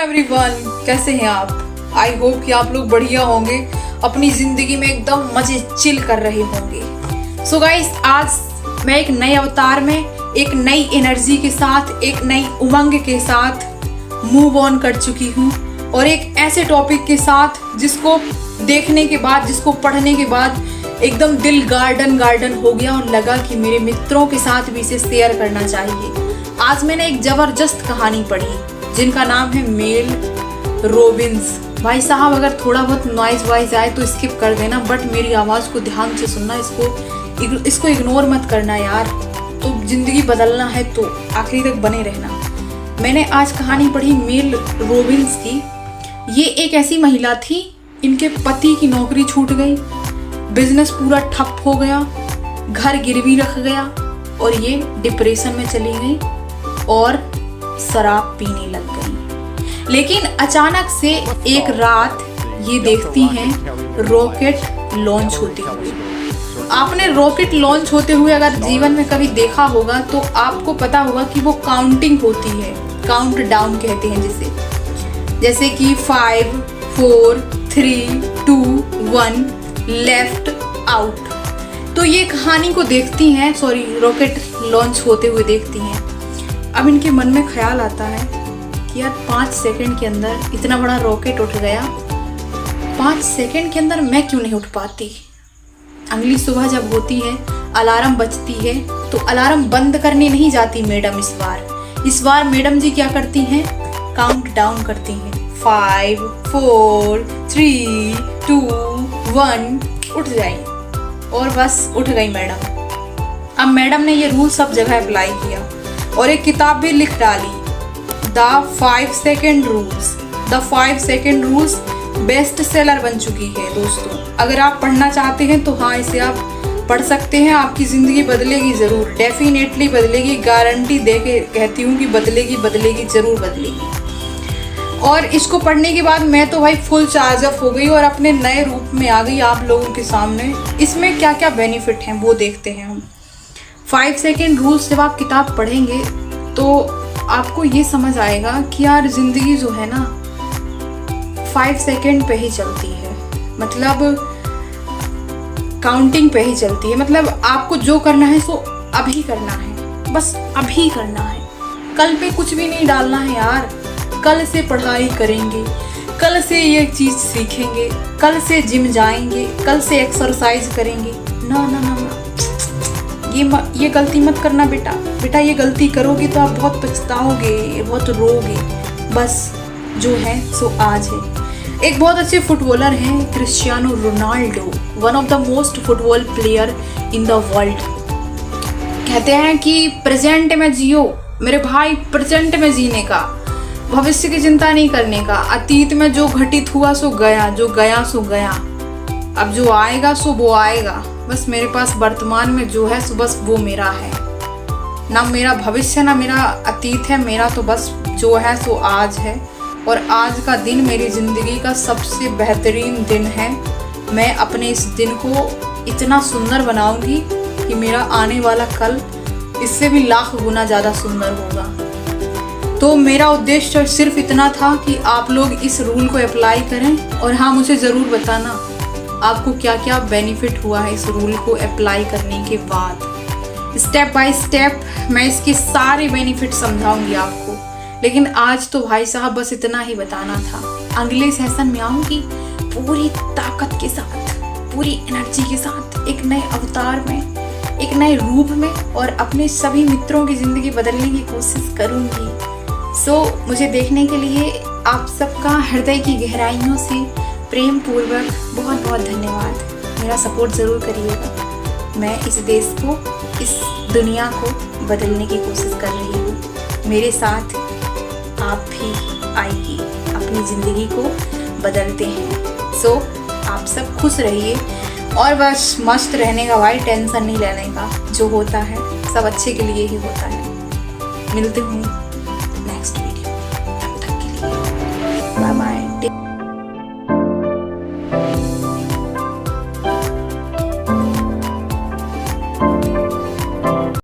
Everyone, कैसे हैं आप? आई होप कि आप लोग बढ़िया होंगे, अपनी जिंदगी में एकदम मजे चिल कर रहे होंगे। सो गाइस, आज मैं एक नए अवतार में, एक नई एनर्जी के साथ, एक नई उमंग के साथ मूव ऑन कर चुकी हूँ और एक ऐसे टॉपिक के साथ जिसको देखने के बाद, जिसको पढ़ने के बाद एकदम दिल गार्डन गार्डन हो गया और लगा कि मेरे मित्रों के साथ भी इसे शेयर करना चाहिए। आज मैंने एक जबरदस्त कहानी पढ़ी जिनका नाम है मेल रॉबिन्स। भाई साहब, अगर थोड़ा बहुत नॉइज वाइज आए तो स्किप कर देना, बट मेरी आवाज़ को ध्यान से सुनना, इसको इग्नोर मत करना यार। तो जिंदगी बदलना है तो आखिरी तक बने रहना। मैंने आज कहानी पढ़ी मेल रॉबिन्स की। ये एक ऐसी महिला थी, इनके पति की नौकरी छूट गई, बिजनेस पूरा ठप हो गया, घर गिरवी रख गया और ये डिप्रेशन में चली गई और शराब पीने लग गई। लेकिन अचानक से एक रात ये देखती हैं रॉकेट लॉन्च होते हुए। आपने रॉकेट लॉन्च होते हुए अगर जीवन में कभी देखा होगा तो आपको पता होगा कि वो काउंटिंग होती है, काउंट डाउन कहते हैं जिसे, जैसे कि 5, 4, 3, 2, 1 लेफ्ट आउट। तो ये कहानी को देखती हैं, रॉकेट लॉन्च होते हुए देखती हैं। अब इनके मन में ख्याल आता है कि यार 5 सेकंड के अंदर इतना बड़ा रॉकेट उठ गया, 5 सेकंड के अंदर मैं क्यों नहीं उठ पाती। अगली सुबह जब होती है, अलार्म बजती है, तो अलार्म बंद करने नहीं जाती मैडम इस बार मैडम जी क्या करती हैं, काउंट डाउन करती हैं। 5, 4, 3, 2, 1 उठ जाए और बस उठ गई मैडम। अब मैडम ने ये रूल सब जगह अप्लाई किया और एक किताब भी लिख डाली, the 5 second rules. The 5 second rules best seller बन चुकी है दोस्तों। अगर आप पढ़ना चाहते हैं तो हाँ, इसे आप पढ़ सकते हैं। आपकी ज़िंदगी बदलेगी ज़रूर, डेफिनेटली बदलेगी, गारंटी दे के कहती हूँ कि बदलेगी, ज़रूर बदलेगी। और इसको पढ़ने के बाद मैं तो भाई फुल चार्ज अप हो गई और अपने नए रूप में आ गई आप लोगों के सामने। इसमें क्या क्या बेनिफिट हैं वो देखते हैं हम। 5 सेकेंड रूल्स जब आप किताब पढ़ेंगे तो आपको ये समझ आएगा कि यार ज़िंदगी जो है ना 5 सेकेंड पे ही चलती है, मतलब काउंटिंग पे ही चलती है। मतलब आपको जो करना है सो अभी करना है, बस अभी करना है। कल पे कुछ भी नहीं डालना है यार। कल से पढ़ाई करेंगे, कल से ये चीज़ सीखेंगे, कल से जिम जाएंगे, कल से एक्सरसाइज करेंगे। ना ना ना ना, ये गलती मत करना बेटा। ये गलती करोगे तो आप बहुत पछताओगे, बहुत रोगे। बस जो है सो आज है। एक बहुत अच्छे फुटबॉलर हैं Cristiano Ronaldo, one of the most football player in the world. कहते हैं कि प्रेजेंट में जियो मेरे भाई, प्रेजेंट में जीने का, भविष्य की चिंता नहीं करने का। अतीत में जो घटित हुआ सो गया, जो गया सो गया। अब जो आएगा सो वो आएगा। बस मेरे पास वर्तमान में जो है सो बस वो मेरा है। ना मेरा भविष्य ना मेरा अतीत है, मेरा तो बस जो है सो आज है। और आज का दिन मेरी ज़िंदगी का सबसे बेहतरीन दिन है। मैं अपने इस दिन को इतना सुंदर बनाऊंगी कि मेरा आने वाला कल इससे भी लाख गुना ज़्यादा सुंदर होगा। तो मेरा उद्देश्य सिर्फ इतना था कि आप लोग इस रूल को अप्लाई करें और हाँ, मुझे ज़रूर बताना आपको क्या क्या बेनिफिट हुआ है इस रूल को अप्लाई करने के बाद। स्टेप बाय स्टेप मैं इसके सारे बेनिफिट समझाऊंगी आपको। लेकिन आज तो भाई साहब बस इतना ही बताना था। अगले सेशन में आऊँगी पूरी ताकत के साथ, पूरी एनर्जी के साथ, एक नए अवतार में, एक नए रूप में, और अपने सभी मित्रों की ज़िंदगी बदलने की कोशिश करूँगी। मुझे देखने के लिए आप सबका हृदय की गहराइयों से प्रेम पूर्वक बहुत बहुत धन्यवाद। मेरा सपोर्ट ज़रूर करिएगा। मैं इस देश को, इस दुनिया को बदलने की कोशिश कर रही हूँ। मेरे साथ आप भी आइए, अपनी ज़िंदगी को बदलते हैं। आप सब खुश रहिए और बस मस्त रहने का भाई, टेंशन नहीं लेने का। जो होता है सब अच्छे के लिए ही होता है। मिलते हूँ